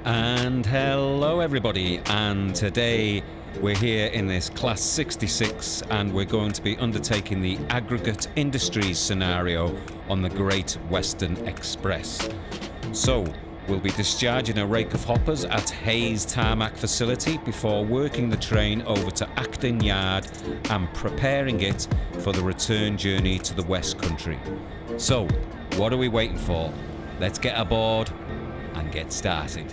And hello everybody, and today we're here in this Class 66 and we're going to be undertaking the Aggregate Industries scenario on the Great Western Express. So, we'll be discharging a rake of hoppers at Hayes Tarmac Facility before working the train over to Acton Yard and preparing it for the return journey to the West Country. So, what are we waiting for? Let's get aboard and get started.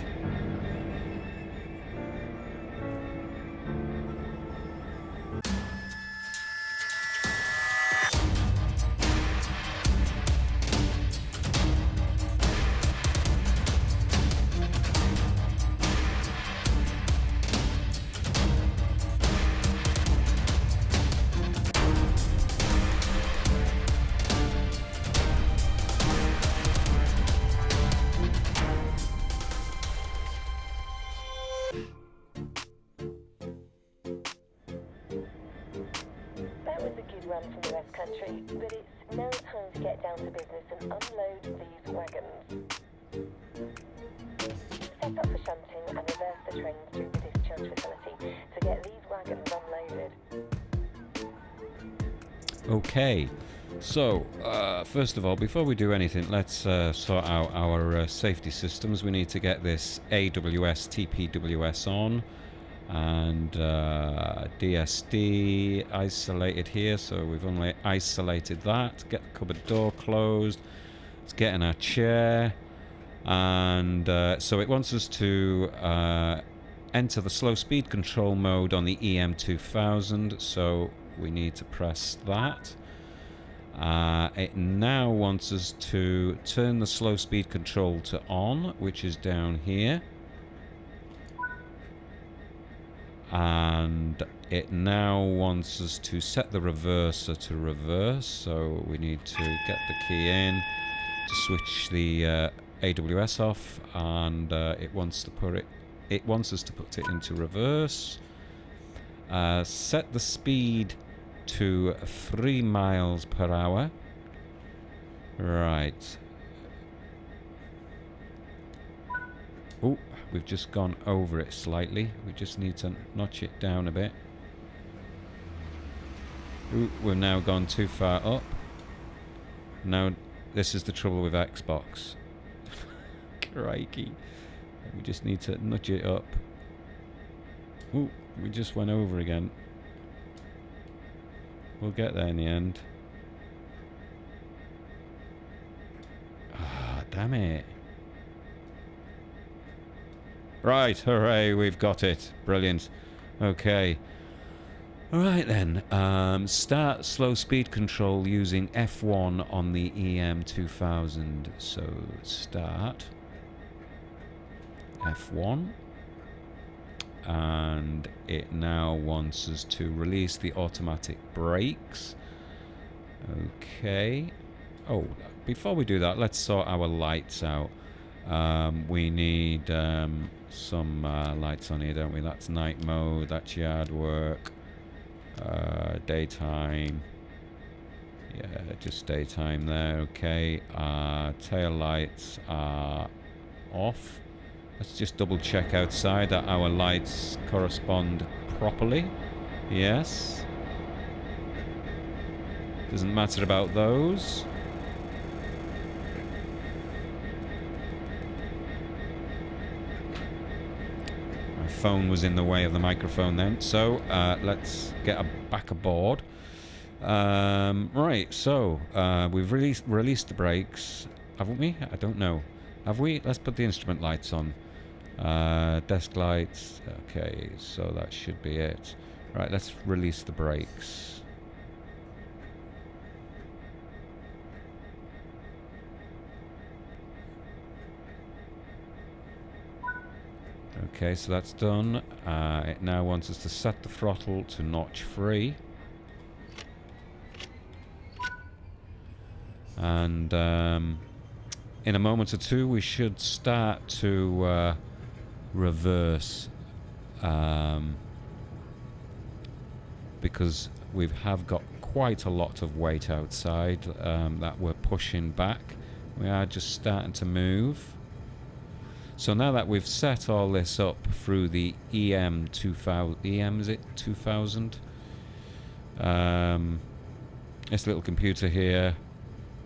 That was a good run from the West Country, but it's now time to get down to business and unload these wagons. Set up for shunting and reverse the train through the discharge facility to get these wagons unloaded. Okay, so first of all, before we do anything, let's sort out our safety systems. We need to get this AWS TPWS on, and DSD isolated here, so we've only isolated that. Get the cupboard door closed. Let's get in our chair, and so it wants us to enter the slow speed control mode on the EM2000, so we need to press that. It now wants us to turn the slow speed control to on, which is down here. And it now wants us to set the reverser to reverse, so we need to get the key in to switch the AWS off, and it wants us to put it into reverse. Set the speed to 3 miles per hour. Right. Oh, we've just gone over it slightly. We just need to notch it down a bit. Ooh, we've now gone too far up. Now, this is the trouble with Xbox. Crikey. We just need to nudge it up. Ooh, we just went over again. We'll get there in the end. Ah, damn it. Right, hooray, we've got it. Brilliant. Okay. Alright then. Start slow speed control using F1 on the EM2000. So, start. F1. And it now wants us to release the automatic brakes. Okay. Oh, before we do that, let's sort our lights out. We need some lights on here, don't we? That's night mode, that's yard work, daytime. Yeah, just daytime there. Okay. Tail lights are off. Let's just double check outside that our lights correspond properly. Yes. Doesn't matter about those. My phone was in the way of the microphone then, so let's get back aboard. Right, so we've released the brakes, haven't we? I don't know. Have we? Let's put the instrument lights on. Desk lights. Okay, so that should be it. Right, let's release the brakes. Okay, so that's done. It now wants us to set the throttle to notch free. And in a moment or two we should start to reverse, because we have got quite a lot of weight outside that we're pushing back. We are just starting to move. So now that we've set all this up through the EM 2000, EM is it 2000? This little computer here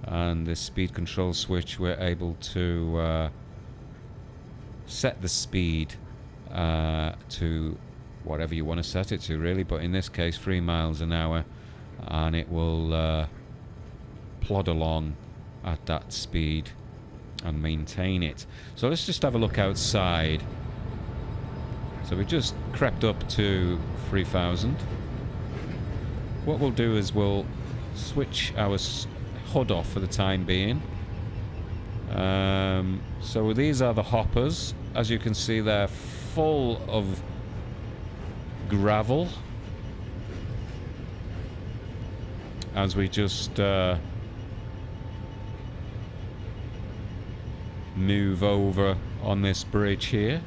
and this speed control switch, we're able to set the speed to whatever you want to set it to, really, but in this case 3 miles an hour, and it will plod along at that speed and maintain it. So let's just have a look outside. So we've just crept up to 3000. What we'll do is we'll switch our HUD off for the time being. So these are the hoppers. As you can see, they're full of gravel as we just move over on this bridge here.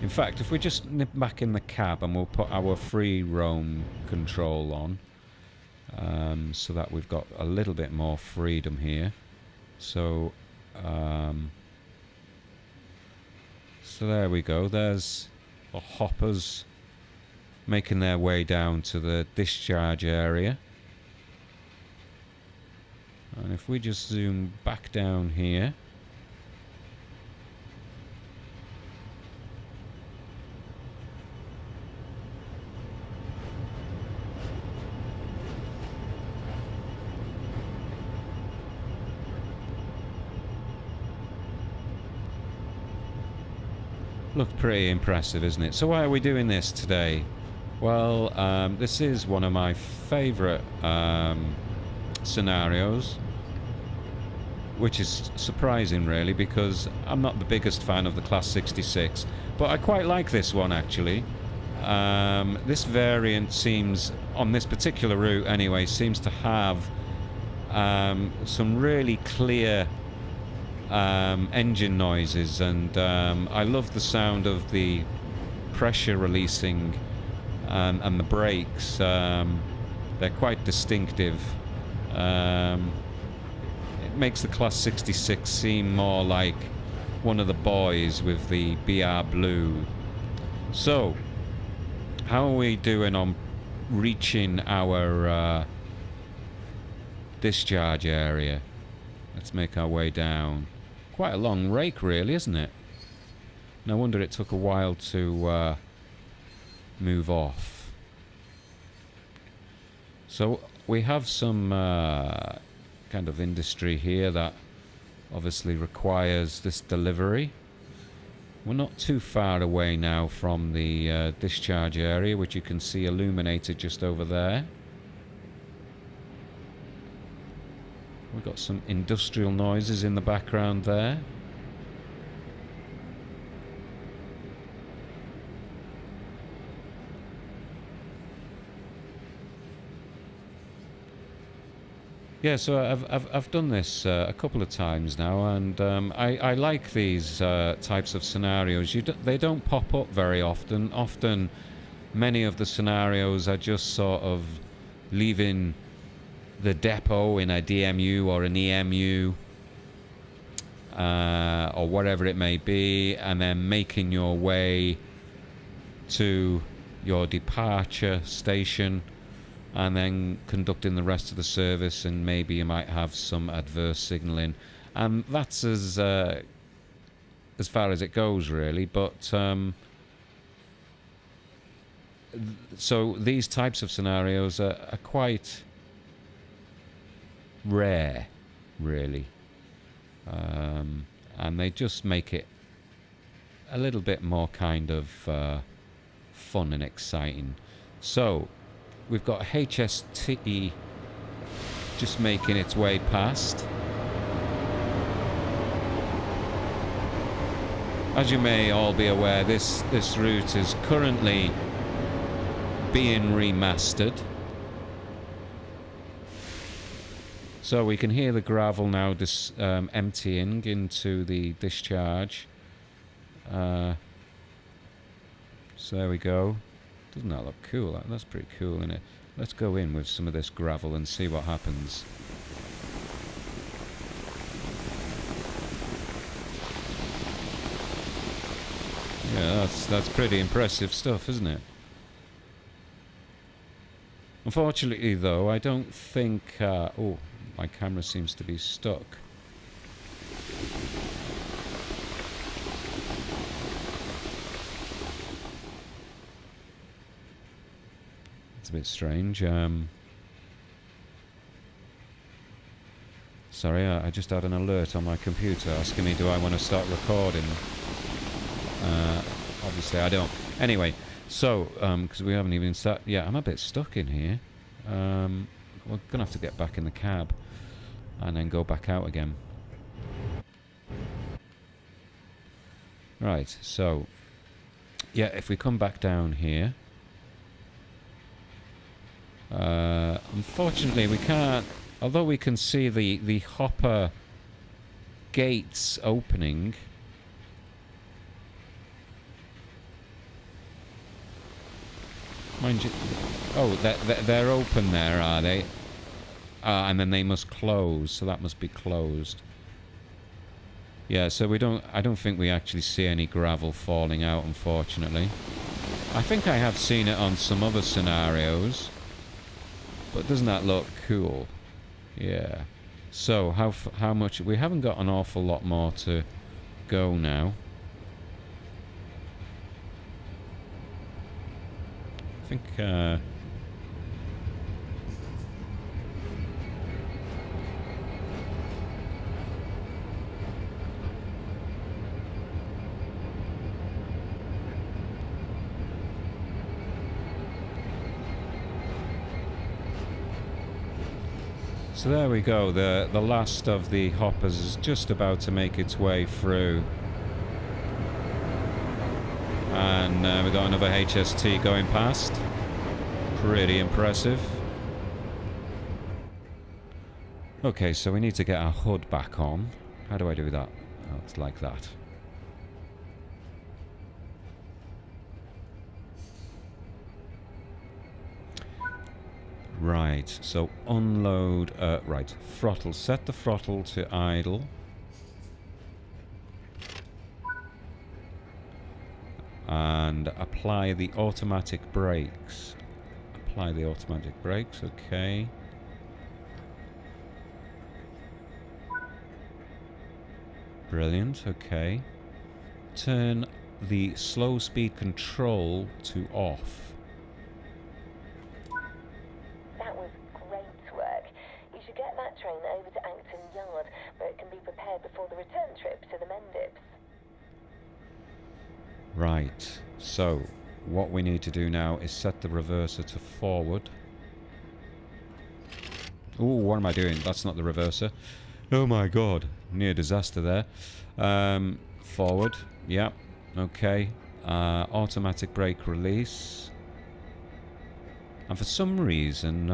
In fact, if we just nip back in the cab and we'll put our free roam control on, so that we've got a little bit more freedom here. So there we go. There's the hoppers making their way down to the discharge area. And if we just zoom back down here, looks pretty impressive, isn't it? So why are we doing this today? Well, this is one of my favourite scenarios, which is surprising, really, because I'm not the biggest fan of the Class 66, but I quite like this one, actually. This variant seems, on this particular route anyway, seems to have some really clear engine noises, and I love the sound of the pressure releasing and the brakes. They're quite distinctive. It makes the Class 66 seem more like one of the boys with the BR Blue. So, how are we doing on reaching our discharge area? Let's make our way down. Quite a long rake, really, isn't it? No wonder it took a while to move off. So we have some kind of industry here that obviously requires this delivery. We're not too far away now from the discharge area, which you can see illuminated just over there. We've got some industrial noises in the background there. Yeah, so I've done this a couple of times now, and I like these types of scenarios. They don't pop up very often. Often, many of the scenarios are just sort of leaving the depot in a DMU or an EMU or whatever it may be, and then making your way to your departure station, and then conducting the rest of the service, and maybe you might have some adverse signalling, and that's as far as it goes, really. But so these types of scenarios are quite rare, really, and they just make it a little bit more kind of fun and exciting. So we've got HST just making its way past. As you may all be aware, this route is currently being remastered. So we can hear the gravel now emptying into the discharge. So there we go. Doesn't that look cool? That's pretty cool, isn't it? Let's go in with some of this gravel and see what happens. Yeah, that's pretty impressive stuff, isn't it? Unfortunately, though, I don't think... oh, my camera seems to be stuck. It's a bit strange. Sorry, I just had an alert on my computer asking me, do I want to start recording? Obviously, I don't. Anyway, so, because we haven't even started... Yeah, I'm a bit stuck in here. We're going to have to get back in the cab and then go back out again. Right, so... Yeah, if we come back down here... unfortunately, we can't... Although we can see the hopper gates opening... Mind you... Oh, they're open there, are they? And then they must close, so that must be closed. Yeah, so we don't... I don't think we actually see any gravel falling out, unfortunately. I think I have seen it on some other scenarios. But doesn't that look cool? Yeah. So, how much... We haven't got an awful lot more to go now. I think, so there we go, the last of the hoppers is just about to make its way through. And we've got another HST going past. Pretty impressive. Okay, so we need to get our hood back on. How do I do that? Oh, it's like that. Right, so unload, right, throttle, set the throttle to idle. And apply the automatic brakes. Apply the automatic brakes, okay. Brilliant, okay. Turn the slow speed control to off. That was great work. You should get that train over to Acton Yard, where it can be prepared before the return trip to the Mendips. Right, so what we need to do now is set the reverser to forward. Ooh, what am I doing? That's not the reverser. Oh my god, near disaster there. Forward, yeah, okay. Automatic brake release. And for some reason,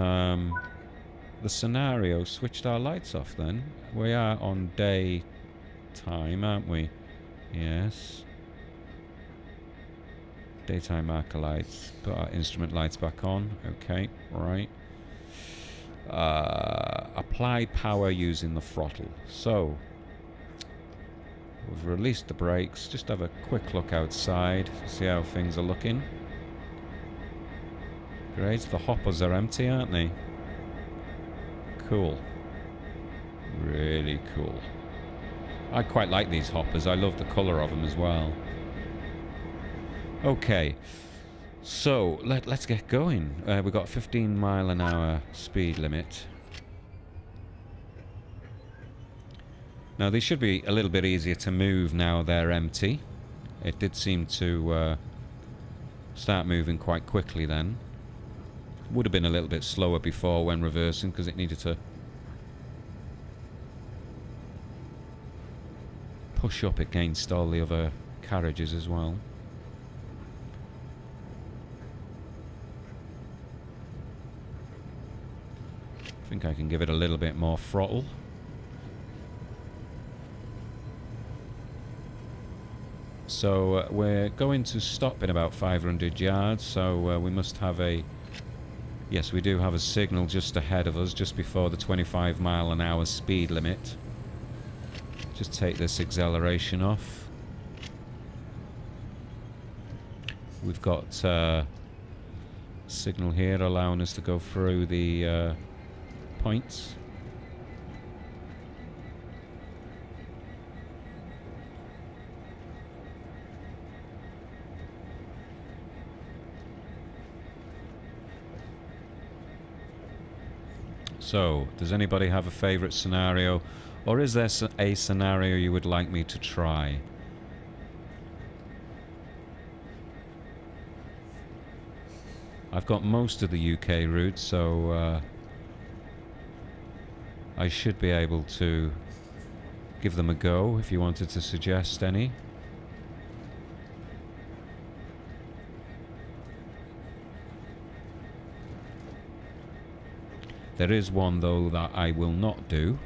the scenario switched our lights off then. We are on daytime, aren't we? Yes. Daytime marker lights. Put our instrument lights back on. Okay, right. Apply power using the throttle. So, we've released the brakes. Just have a quick look outside. See how things are looking. Great. The hoppers are empty, aren't they? Cool. Really cool. I quite like these hoppers. I love the colour of them as well. Okay, so let's get going. We've got 15 mile an hour speed limit. Now these should be a little bit easier to move now they're empty. It did seem to start moving quite quickly then. Would have been a little bit slower before when reversing because it needed to push up against all the other carriages as well. I think I can give it a little bit more throttle. So we're going to stop in about 500 yards, so we must have a... Yes, we do have a signal just ahead of us, just before the 25 mile an hour speed limit. Just take this acceleration off. we've got signal here allowing us to go through the points. So, does anybody have a favourite scenario, or is there a scenario you would like me to try? I've got most of the UK routes, so I should be able to give them a go if you wanted to suggest any. There is one though that I will not do.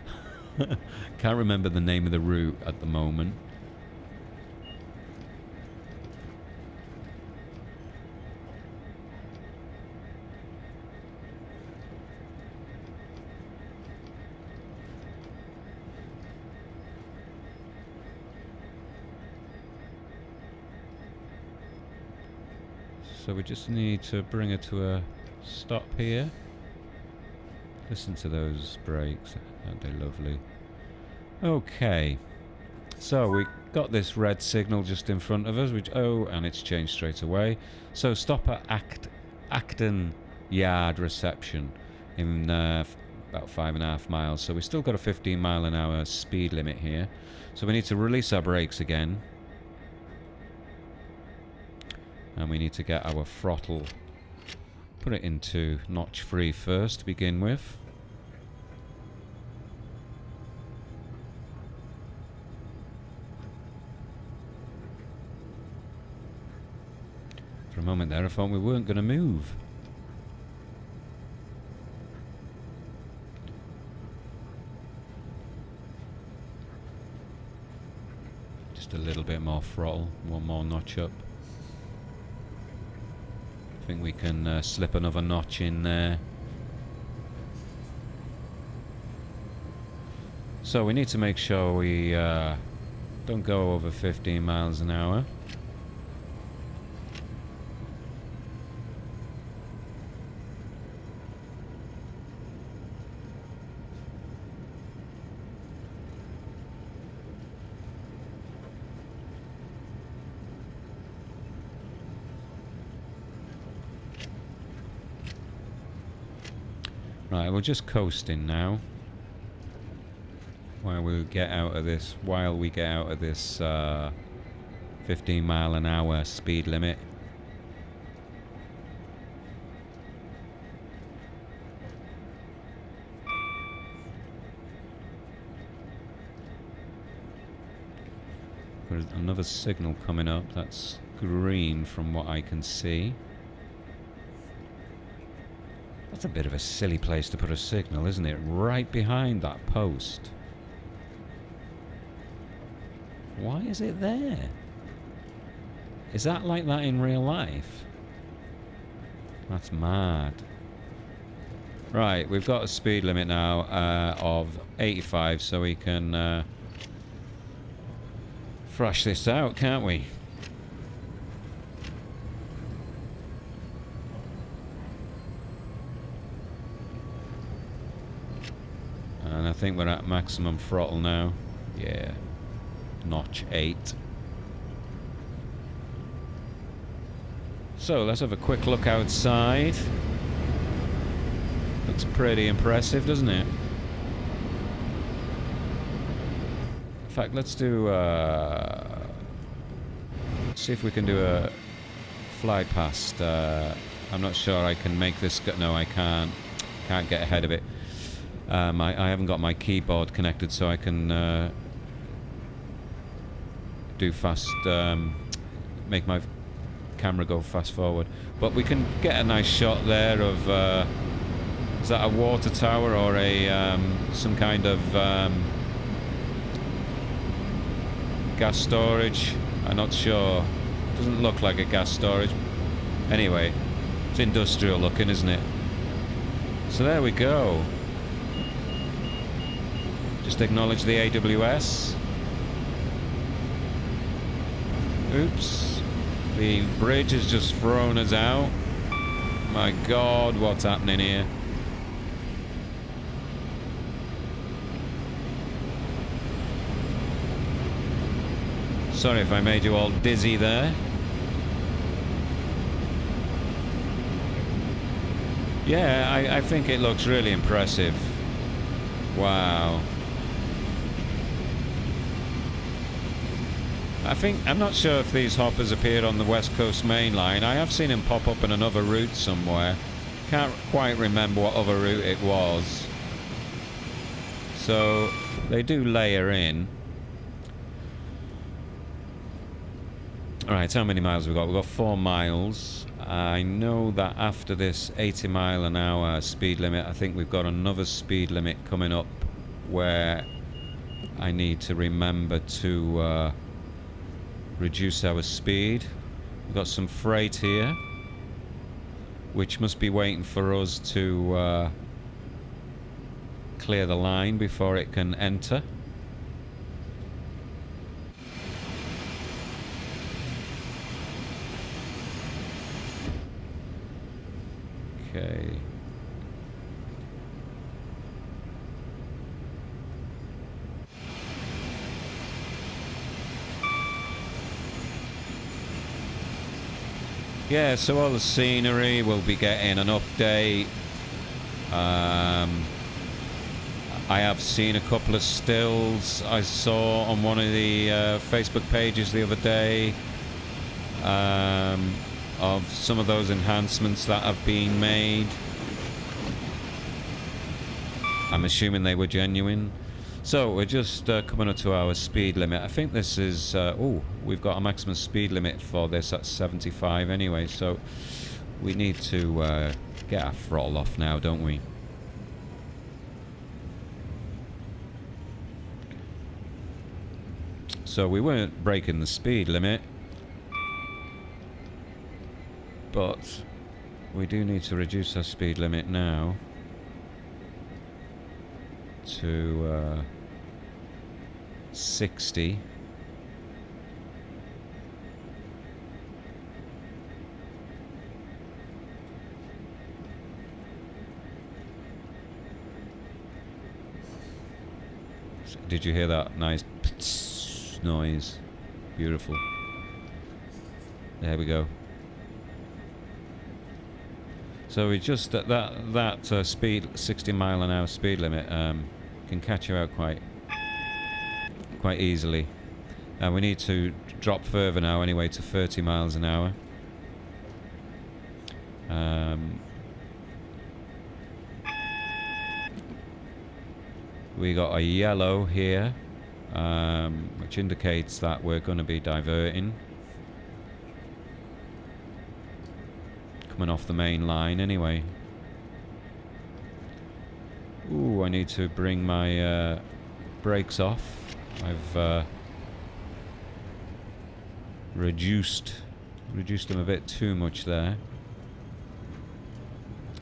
Can't remember the name of the route at the moment. So we just need to bring it to a stop here. Listen to those brakes, aren't they lovely? Okay, so we got this red signal just in front of us, which, oh, and it's changed straight away. So stop at Acton Yard reception in about 5.5 miles. So we've still got a 15-mile-an-hour speed limit here. So we need to release our brakes again. And we need to get our throttle, put it into notch free first to begin with. For a moment there I thought we weren't going to move. Just a little bit more throttle, one more notch up. I think we can slip another notch in there. So we need to make sure we don't go over 15 miles an hour. Right, we're just coasting now. While we get out of this 15-mile-an-hour speed limit. There's another signal coming up. That's green from what I can see. That's a bit of a silly place to put a signal, isn't it? Right behind that post. Why is it there? Is that like that in real life? That's mad. Right, we've got a speed limit now of 85, so we can thrash this out, can't we? And I think we're at maximum throttle now. Yeah. Notch 8. So let's have a quick look outside. Looks pretty impressive, doesn't it? In fact, let's do see if we can do a fly past. I'm not sure I can make this go. No, I can't get ahead of it. I haven't got my keyboard connected, so I can do fast, make my camera go fast forward. But we can get a nice shot there of, is that a water tower or a some kind of gas storage? I'm not sure. Doesn't look like a gas storage. Anyway, it's industrial looking, isn't it? So there we go. Just acknowledge the AWS. Oops. The bridge has just thrown us out. My God, what's happening here? Sorry if I made you all dizzy there. Yeah, I think it looks really impressive. Wow. I'm not sure if these hoppers appeared on the West Coast Main Line. I have seen them pop up in another route somewhere. Can't quite remember what other route it was. So they do layer in. Alright, how many miles have we got? We've got 4 miles. I know that after this 80 mile an hour speed limit, I think we've got another speed limit coming up where I need to remember to reduce our speed. We've got some freight here, which must be waiting for us to clear the line before it can enter. Okay. Yeah, so all the scenery will be getting an update. I have seen a couple of stills I saw on one of the Facebook pages the other day of some of those enhancements that have been made. I'm assuming they were genuine. So we're just coming up to our speed limit. I think this is oh, we've got a maximum speed limit for this at 75 anyway, so we need to get our throttle off now, don't we? So we weren't breaking the speed limit, but we do need to reduce our speed limit now to 60. Did you hear that nice noise? Beautiful. There we go. So we just at that speed, 60 mile an hour speed limit, can catch you out quite easily. And we need to drop further now anyway to 30 miles an hour. We got a yellow here, which indicates that we're going to be diverting. Coming off the main line anyway. Ooh, I need to bring my brakes off. I've reduced them a bit too much there.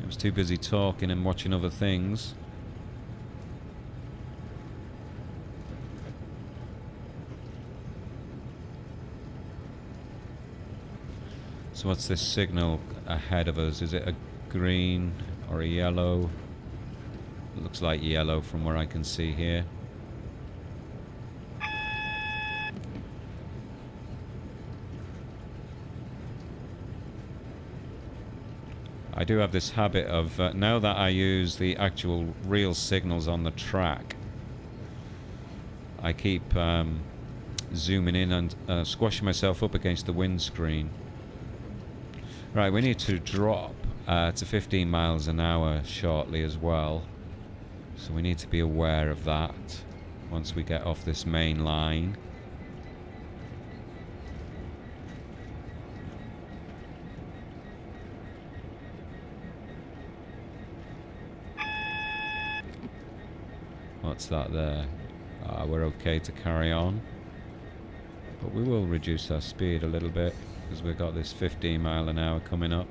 I was too busy talking and watching other things. So what's this signal ahead of us? Is it a green or a yellow? It looks like yellow from where I can see here. I do have this habit of, now that I use the actual real signals on the track, I keep zooming in and squashing myself up against the windscreen. Right, we need to drop to 15 miles an hour shortly as well. So we need to be aware of that once we get off this main line. What's that there? We're okay to carry on. But we will reduce our speed a little bit because we've got this 15 mile an hour coming up.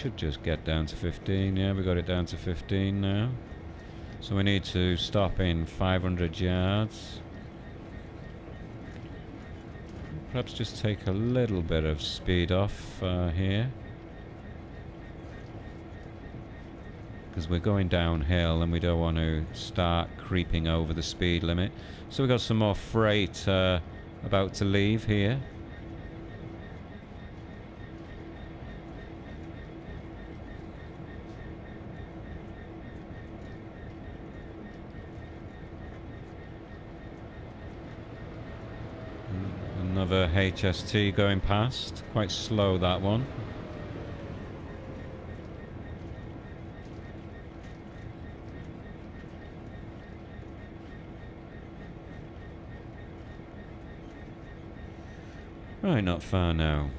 should just get down to 15. Yeah, we got it down to 15 now. So we need to stop in 500 yards. Perhaps just take a little bit of speed off here. Because we're going downhill and we don't want to start creeping over the speed limit. So we've got some more freight about to leave here. Another HST going past. Quite slow, that one. Right, not far now.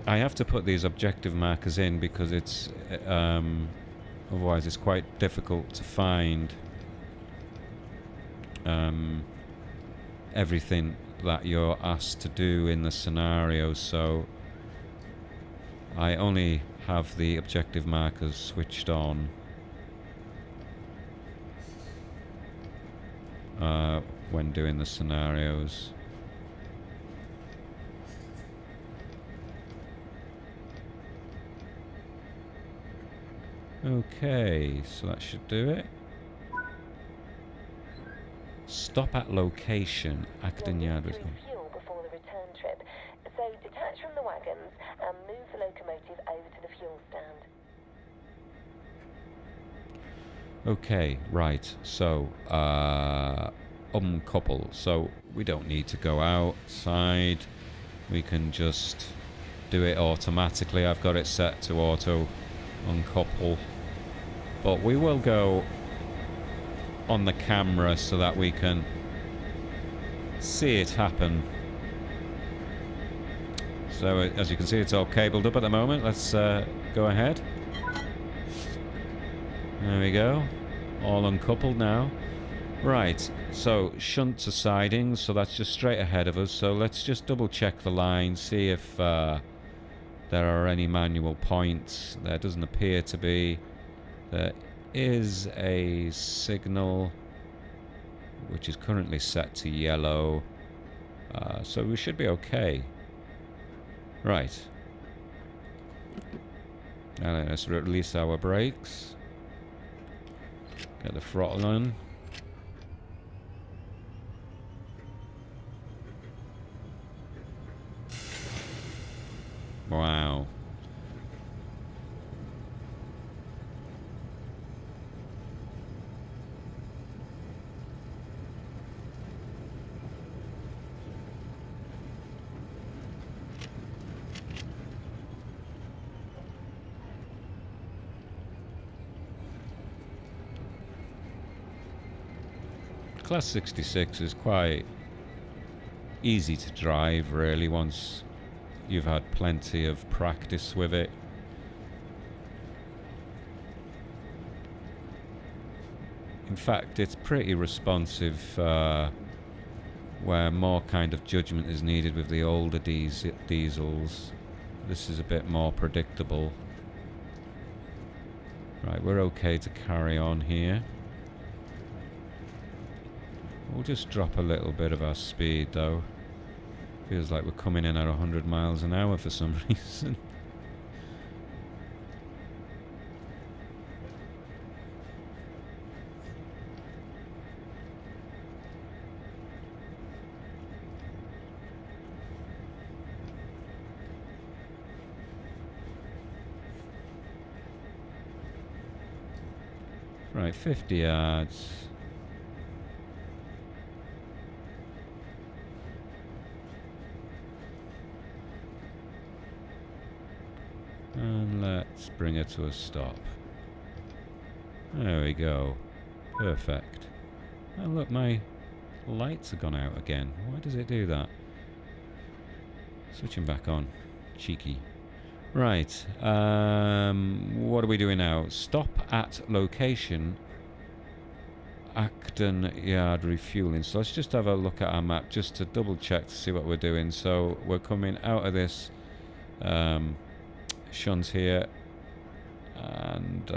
I have to put these objective markers in because it's otherwise it's quite difficult to find everything that you're asked to do in the scenario, so I only have the objective markers switched on when doing the scenarios. Okay, so that should do it. Stop at location, Acton Yard. Fuel before the return trip, so detach from the wagons and move the locomotive over to the fuel stand. Okay, right. So uncouple. So we don't need to go outside. We can just do it automatically. I've got it set to auto uncouple. But we will go on the camera so that we can see it happen. So as you can see, it's all cabled up at the moment. Let's go ahead. There we go. All uncoupled now. Right, so shunt to sidings, so that's just straight ahead of us. So let's just double check the line, see if there are any manual points. There doesn't appear to be. There is a signal which is currently set to yellow, so we should be okay. Right. Now let's release our brakes. Get the throttle on. Wow. Class 66 is quite easy to drive, really, once you've had plenty of practice with it. In fact, it's pretty responsive, where more kind of judgment is needed with the older diesels. This is a bit more predictable. Right, we're okay to carry on here. We'll just drop a little bit of our speed, though. Feels like we're coming in at 100 miles an hour for some reason. Right, 50 yards. And let's bring it to a stop. There we go. Perfect. Oh look, my lights have gone out again. Why does it do that? Switching back on. Cheeky. Right. What are we doing now? Stop at location. Acton Yard refueling. So let's just have a look at our map just to double check to see what we're doing. So we're coming out of this shunt here, and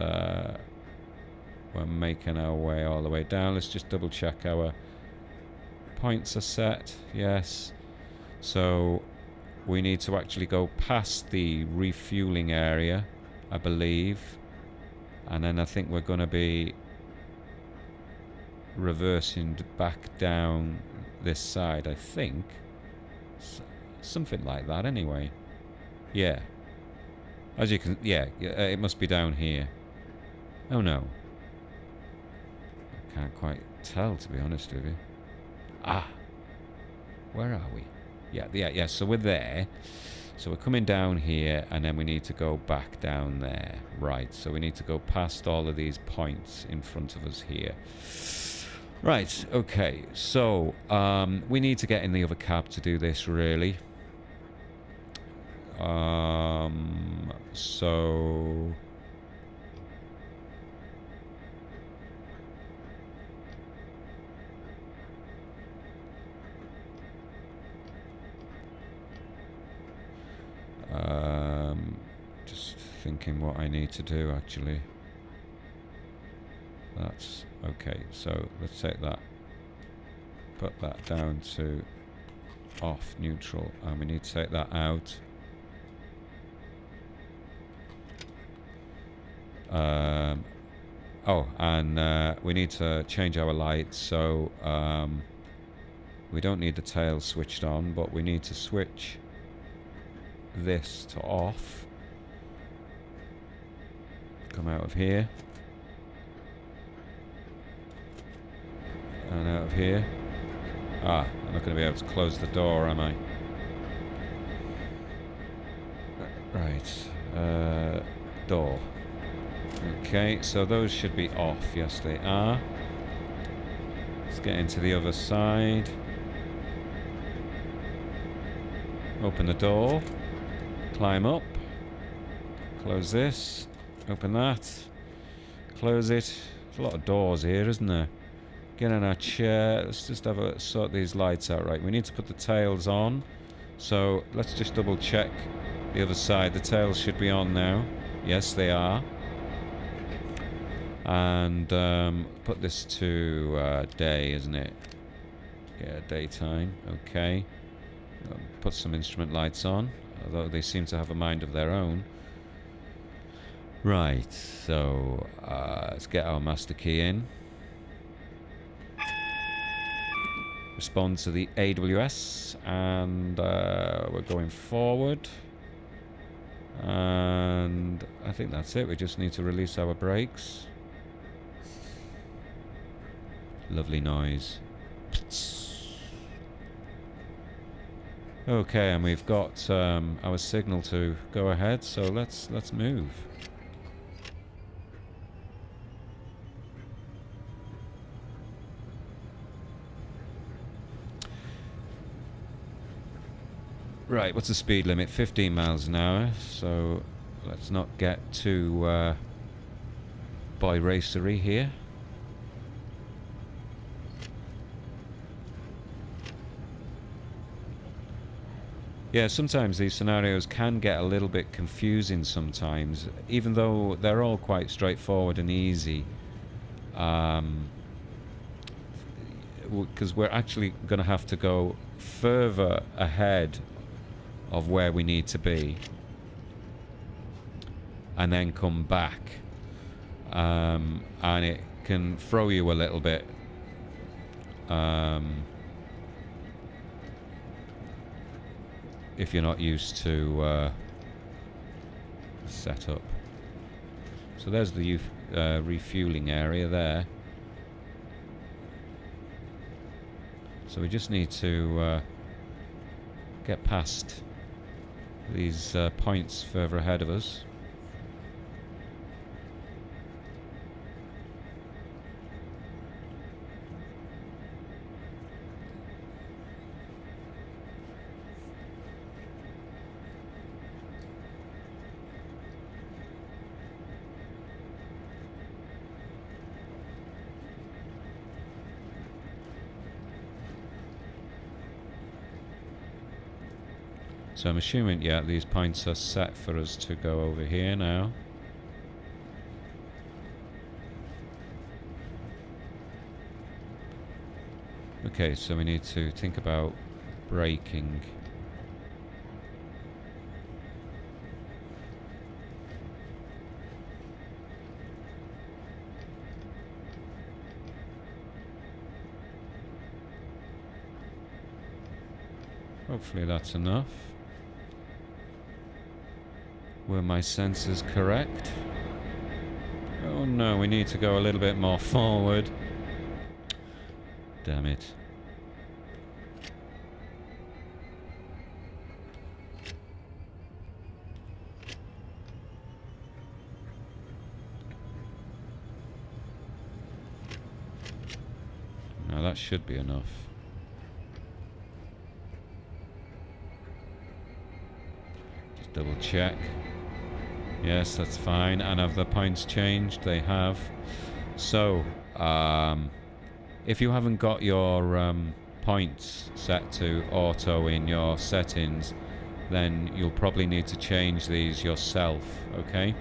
we're making our way all the way down. Let's just double check our points are set. Yes. So we need to actually go past the refueling area, I believe, and then I think we're going to be reversing back down this side, I think. Something like that anyway. Yeah. As you can, yeah, it must be down here. Oh no. I can't quite tell, to be honest with you. Ah. Where are we? Yeah, so we're there. So we're coming down here, and then we need to go back down there. Right, so we need to go past all of these points in front of us here. Right, okay, so we need to get in the other cab to do this, really. So... just thinking what I need to do, actually. That's okay, so let's take that, put that down to off neutral, and we need to take that out. Oh, and we need to change our lights, so we don't need the tail switched on, but we need to switch this to off. Come out of here. And out of here. Ah, I'm not going to be able to close the door, am I? Right. Door. Okay, so those should be off. Yes, they are. Let's get into the other side. Open the door. Climb up. Close this. Open that. Close it. There's a lot of doors here, isn't there? Get in our chair. Let's just have a sort these lights out. Right, we need to put the tails on. So let's just double check the other side. The tails should be on now. Yes, they are. And put this to day, isn't it? Yeah, daytime. Okay. Put some instrument lights on, although they seem to have a mind of their own. Right, so let's get our master key in. Respond to the AWS, and we're going forward. And I think that's it. We just need to release our brakes. Lovely noise. Okay, and we've got our signal to go ahead, so let's move. Right, what's the speed limit? 15 miles an hour, so let's not get too boy racery here. Yeah, sometimes these scenarios can get a little bit confusing sometimes, even though they're all quite straightforward and easy. Because we're actually going to have to go further ahead of where we need to be and then come back, and it can throw you a little bit. If you're not used to setup. So there's the refueling area there. So we just need to get past these points further ahead of us. So I'm assuming, yeah, these points are set for us to go over here now. Okay, so we need to think about braking. Hopefully that's enough. Were my sensors correct? Oh no, we need to go a little bit more forward. Damn it. Now that should be enough. Just double check. Yes, that's fine. And have the points changed? They have. So, if you haven't got your points set to auto in your settings, then you'll probably need to change these yourself, okay?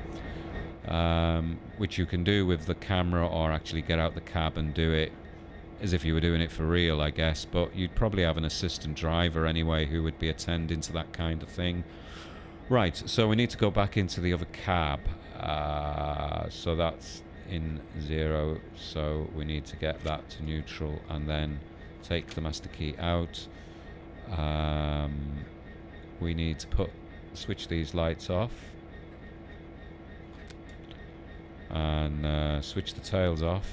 Which you can do with the camera, or actually get out the cab and do it as if you were doing it for real, I guess. But you'd probably have an assistant driver anyway who would be attending to that kind of thing. Right, so we need to go back into the other cab. So that's in 0, so we need to get that to neutral and then take the master key out. We need to switch these lights off and switch the tails off,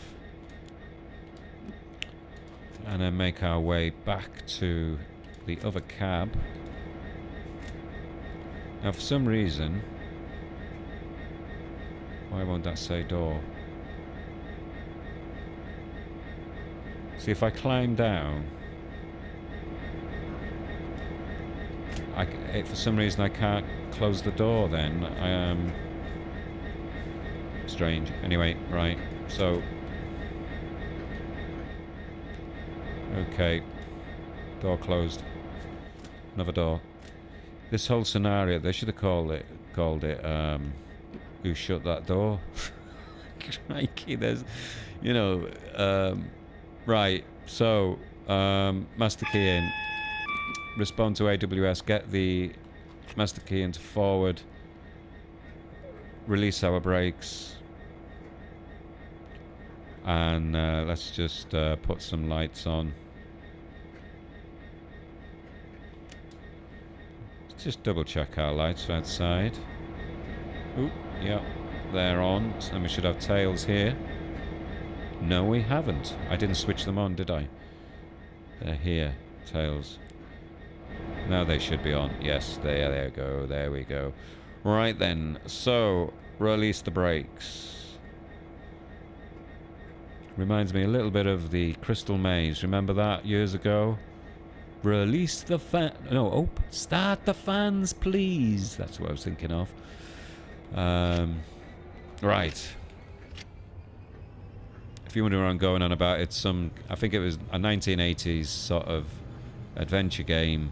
and then make our way back to the other cab. Now for some reason, why won't that say door? See, if I climb down, for some reason I can't close the door then. Strange. Anyway, right, so okay, door closed. Another door. This whole scenario, they should have called it who shut that door? Crikey, there's, you know, right, so master key in, respond to AWS, get the master key into forward, release our brakes, and let's just put some lights on. Let's just double check our lights outside. Oop, yep, they're on, and we should have tails here. No, we haven't. I didn't switch them on, did I? They're here, tails. Now they should be on. Yes, there go. There we go. Right then, so release the brakes. Reminds me a little bit of the Crystal Maze. Remember that years ago? Release the fan. No, oh, start the fans, please. That's what I was thinking of. Right. If you wonder where I'm going on about, it's I think it was a 1980s sort of adventure game.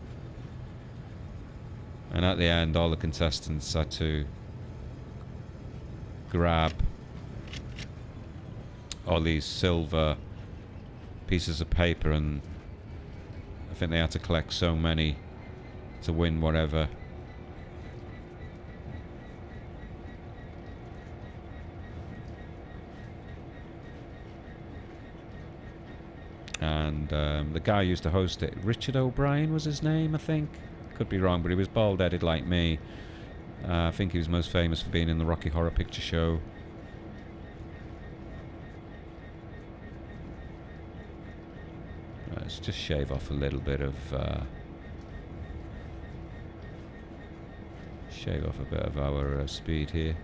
And at the end, all the contestants had to grab all these silver pieces of paper, and I think they had to collect so many to win whatever. And the guy who used to host it, Richard O'Brien was his name, I think. Could be wrong, but he was bald-headed like me. I think he was most famous for being in the Rocky Horror Picture Show. Let's just shave off a little bit of our speed here.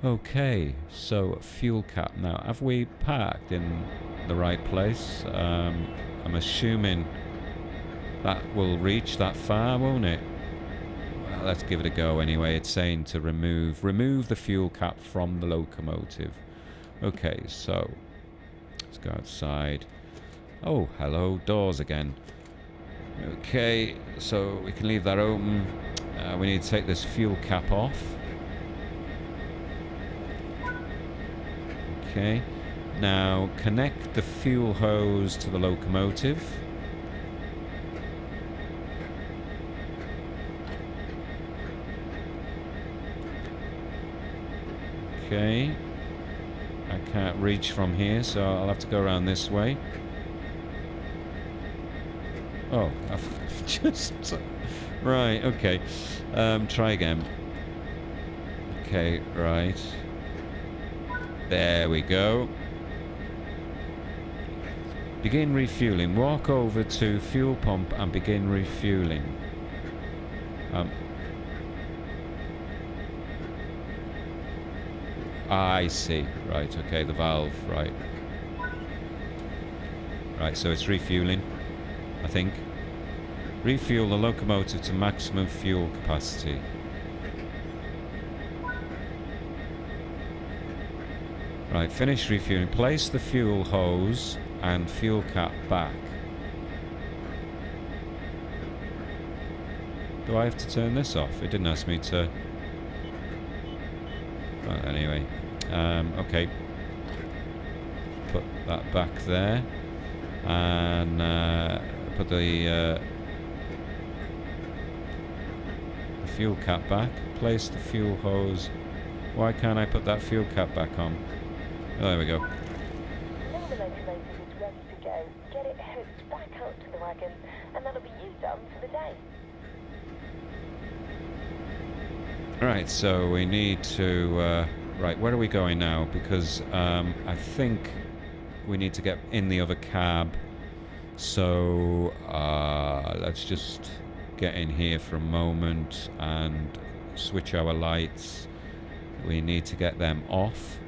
Okay, so fuel cap. Now, have we parked in the right place? I'm assuming That will reach that far, won't it? Well, let's give it a go anyway. It's saying to remove the fuel cap from the locomotive. Okay, so let's go outside. Oh, hello, doors again. Okay, so we can leave that open. We need to take this fuel cap off. Okay, now connect the fuel hose to the locomotive. Okay, I can't reach from here, so I'll have to go around this way. Oh, I've just... Right, okay. Try again. Okay, right. There we go. Begin refueling. Walk over to fuel pump and begin refueling. I see. Right, okay, the valve, right. Right, so it's refueling, I think. Refuel the locomotive to maximum fuel capacity. Right, finish refueling. Place the fuel hose and fuel cap back. Do I have to turn this off? It didn't ask me to... Well, anyway. Okay. Put that back there. And put the fuel cap back. Place the fuel hose. Why can't I put that fuel cap back on? Oh, there we go. Now the locomotive is ready to go. Get it hooked back up to the wagons, and that'll be you done for the day. Right, so we need to... right, where are we going now? Because I think we need to get in the other cab. So let's just get in here for a moment and switch our lights. We need to get them off.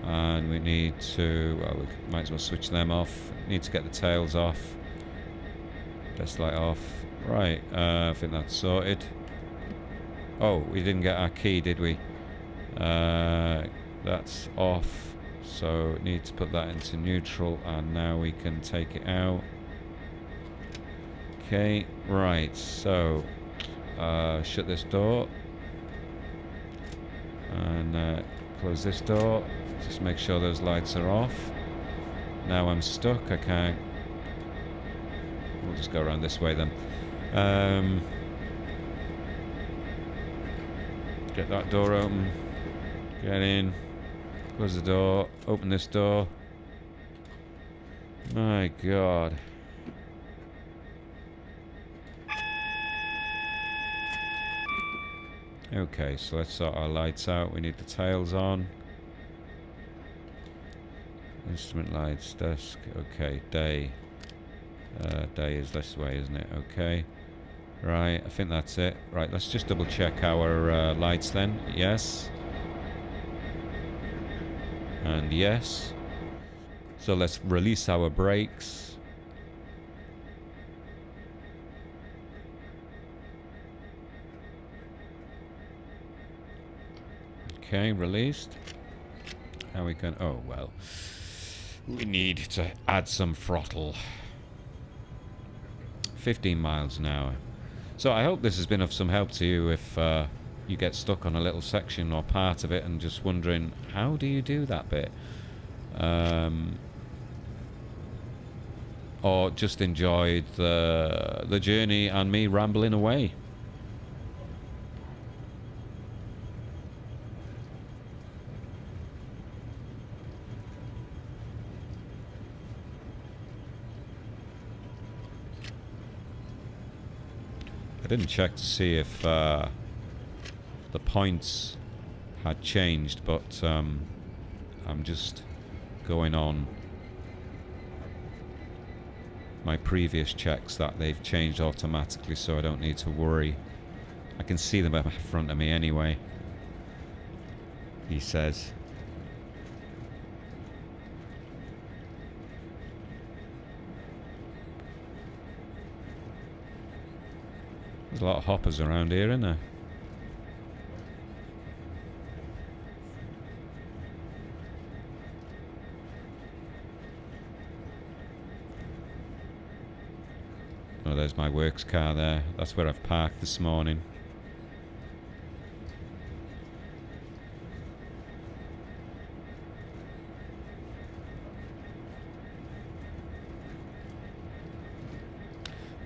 And we need to... Well, we might as well switch them off. Need to get the tails off. Best light off. Right, I think that's sorted. Oh, we didn't get our key, did we? That's off. So need to put that into neutral, and now we can take it out. Okay, right, so shut this door. And close this door. Just make sure those lights are off. Now I'm stuck, I can't... We'll just go around this way then. Get that door open. Get in. Close the door. Open this door. My God. Okay, so let's sort our lights out. We need the tails on. Instrument lights, desk. Okay, day. Day is this way, isn't it? Okay. Right, I think that's it. Right, let's just double check our lights then. Yes. And yes. So let's release our brakes. Okay, released. Now we can... Oh, well. We need to add some throttle. 15 miles an hour. So I hope this has been of some help to you if you get stuck on a little section or part of it and just wondering, how do you do that bit? Or just enjoyed the journey and me rambling away. I didn't check to see if the points had changed, but I'm just going on my previous checks that they've changed automatically, so I don't need to worry. I can see them in front of me anyway, he says. There's a lot of hoppers around here, isn't there? Oh, there's my works car there. That's where I've parked this morning.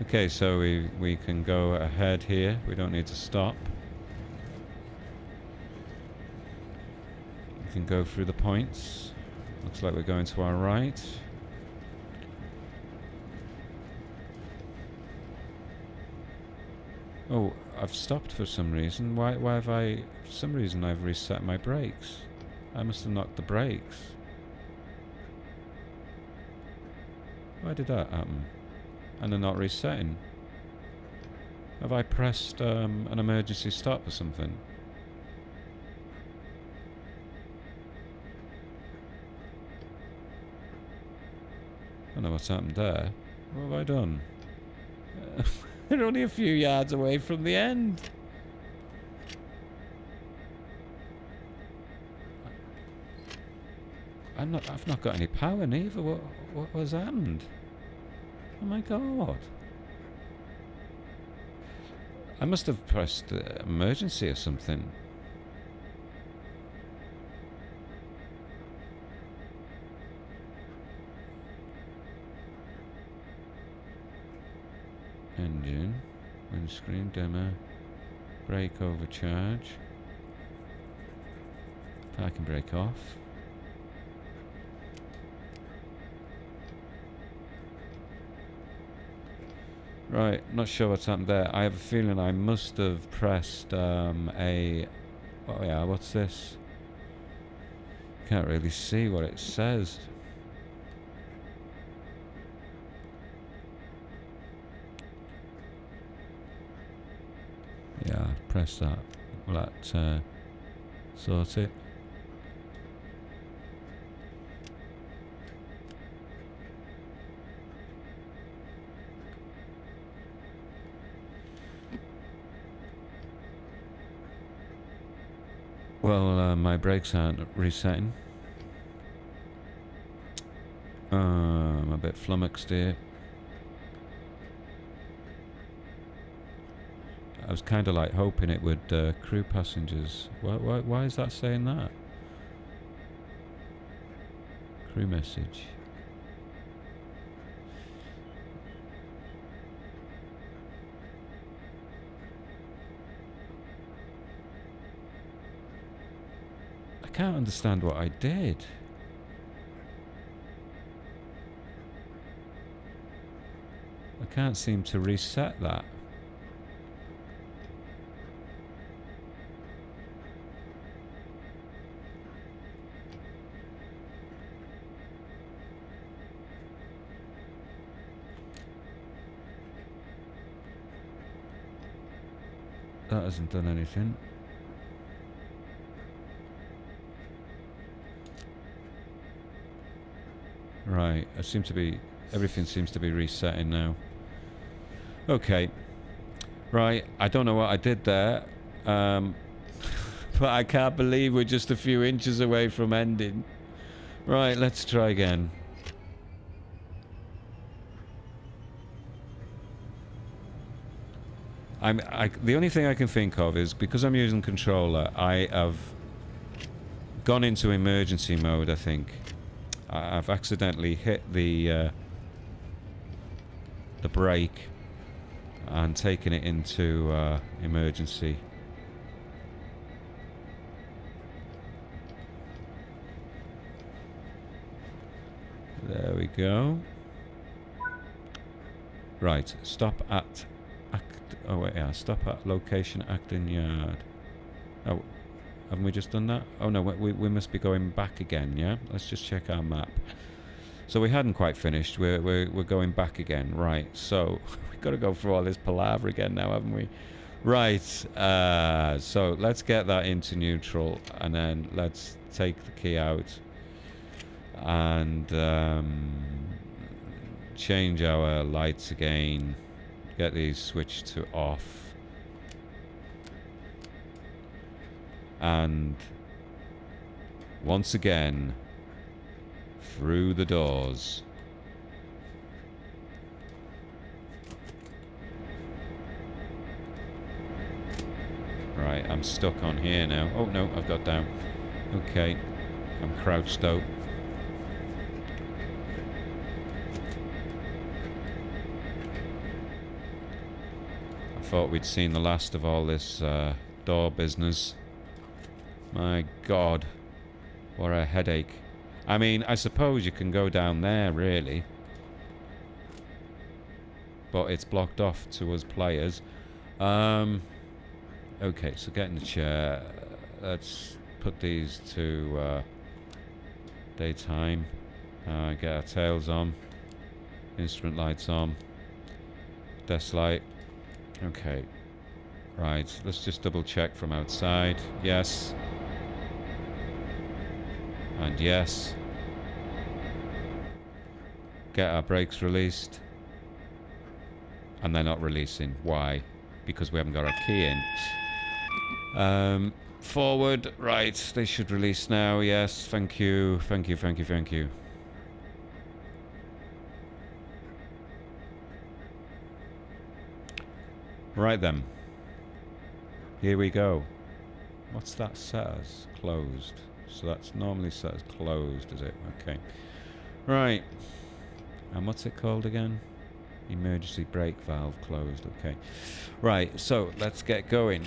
Okay, so we can go ahead here. We don't need to stop. We can go through the points. Looks like we're going to our right. Oh, I've stopped for some reason. Why have I... For some reason I've reset my brakes. I must have knocked the brakes. Why did that happen? And they're not resetting. Have I pressed an emergency stop or something? I don't know what's happened there. What have I done? They're only a few yards away from the end. I've not got any power neither. What has happened? Oh my god. I must have pressed emergency or something. Engine, windscreen dimmer, brake overcharge, parking brake off. Right, not sure what's happened there. I have a feeling I must have pressed oh yeah, what's this? Can't really see what it says. Yeah, press that. Will that sort it? Well, my brakes aren't resetting. I'm a bit flummoxed here. I was kind of like hoping it would crew passengers. Why is that saying that? Crew message. I can't understand what I did. I can't seem to reset that. That hasn't done anything. Right, everything seems to be resetting now. Okay. Right, I don't know what I did there. But I can't believe we're just a few inches away from ending. Right, let's try again. The only thing I can think of is, because I'm using controller, I have gone into emergency mode, I think. I've accidentally hit the brake and taken it into emergency. There we go. Right, stop at stop at location Acton Yard. Oh, haven't we just done that? Oh no, we must be going back again, yeah? Let's just check our map. So we hadn't quite finished, we're going back again, right. So, we've got to go through all this palaver again now, haven't we? Right, so let's get that into neutral, and then let's take the key out, and change our lights again. Get these switched to off. And once again, through the doors. Right, I'm stuck on here now. Oh no, I've got down. Okay, I'm crouched out. I thought we'd seen the last of all this door business. My God, what a headache. I mean, I suppose you can go down there, really. But it's blocked off to us players. Okay, so get in the chair. Let's put these to daytime. Get our tails on. Instrument lights on. Desk light. Okay. Right, let's just double check from outside. Yes. And yes. Get our brakes released. And they're not releasing. Why? Because we haven't got our key in. Forward. Right, they should release now. Yes, thank you. Thank you, thank you, thank you. Right then. Here we go. What's that set as? Closed. So that's normally set as closed, is it? Okay. Right. And what's it called again? Emergency brake valve closed. Okay. Right, so let's get going.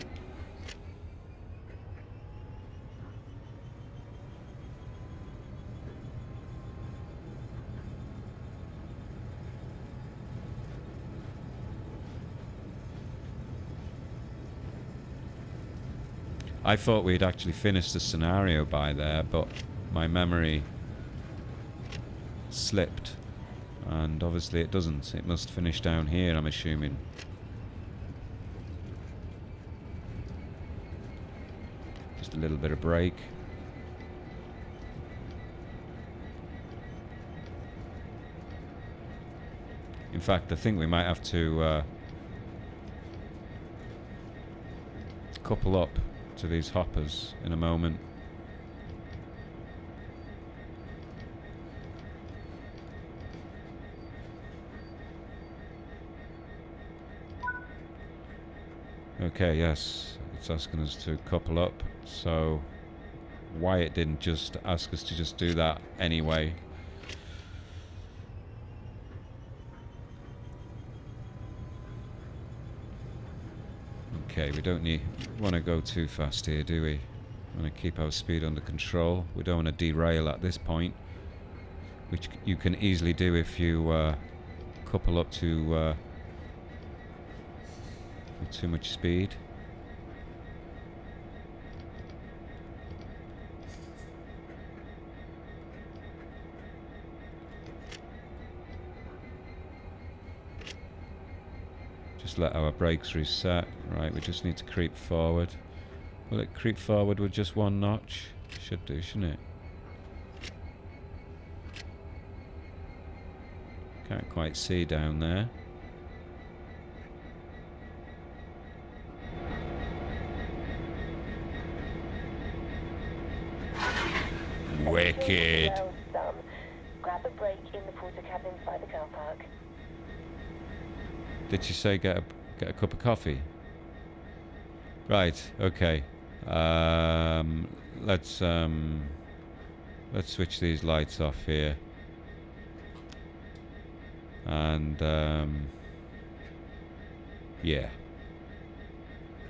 I thought we'd actually finished the scenario by there, but my memory slipped. And obviously it doesn't. It must finish down here, I'm assuming. Just a little bit of brake. In fact, I think we might have to couple up to these hoppers in a moment. Okay, yes, it's asking us to couple up, so why it didn't just ask us to just do that anyway. Okay, we don't want to go too fast here, do we? We want to keep our speed under control. We don't want to derail at this point, which you can easily do if you couple up to with too much speed. Just let our brakes reset. Right, we just need to creep forward. Will it creep forward with just one notch? Should do, shouldn't it? Can't quite see down there. Wicked. Well done. Grab a break in the porter cabin by the car park. Did you say get a cup of coffee? Right. Okay. Let's switch these lights off here. And yeah.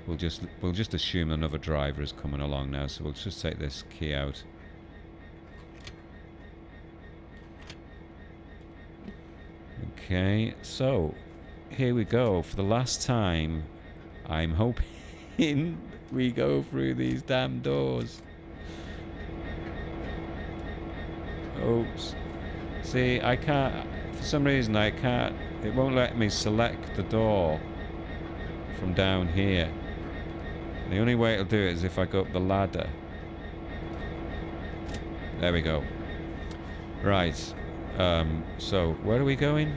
We'll just assume another driver is coming along now, so we'll just take this key out. Okay, so here we go. For the last time, I'm hoping we go through these damn doors. Oops. See, I can't, for some reason I can't, it won't let me select the door from down here. The only way it'll do it is if I go up the ladder. There we go. Right. So where are we going?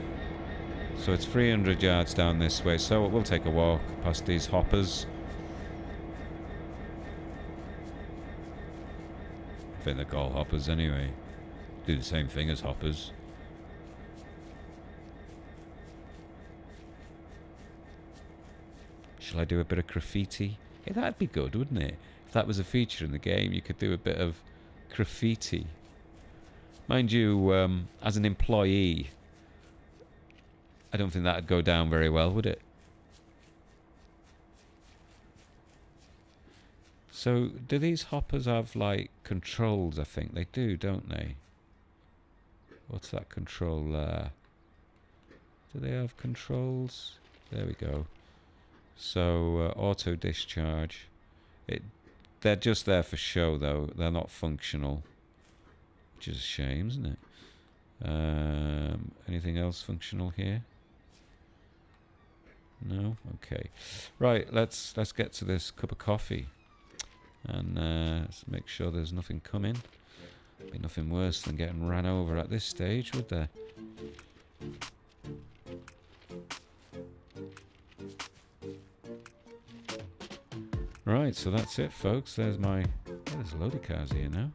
So it's 300 yards down this way, so we'll take a walk past these hoppers. I think they're called hoppers anyway. Do the same thing as hoppers. Shall I do a bit of graffiti? Hey, that'd be good, wouldn't it? If that was a feature in the game, you could do a bit of graffiti. Mind you, as an employee, I don't think that'd go down very well, would it? So, do these hoppers have, like, controls? I think they do, don't they? What's that control there? Do they have controls? There we go. So, auto discharge. They're just there for show, though. They're not functional. Which is a shame, isn't it? Anything else functional here? No? Okay. Right, let's get to this cup of coffee. And let's make sure there's nothing coming. Be nothing worse than getting ran over at this stage, would there? Right, so that's it, folks. There's my... Oh, there's a load of cars here now.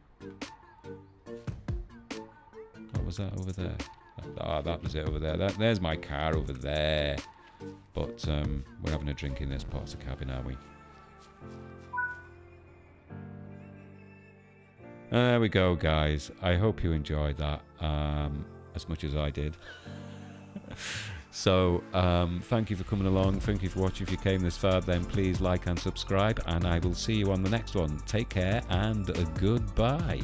What was that over there? Ah, that was it over there. There's my car over there. But we're having a drink in this porta cabin, are we? There we go, guys. I hope you enjoyed that as much as I did. So, thank you for coming along. Thank you for watching. If you came this far, then please like and subscribe. And I will see you on the next one. Take care and goodbye.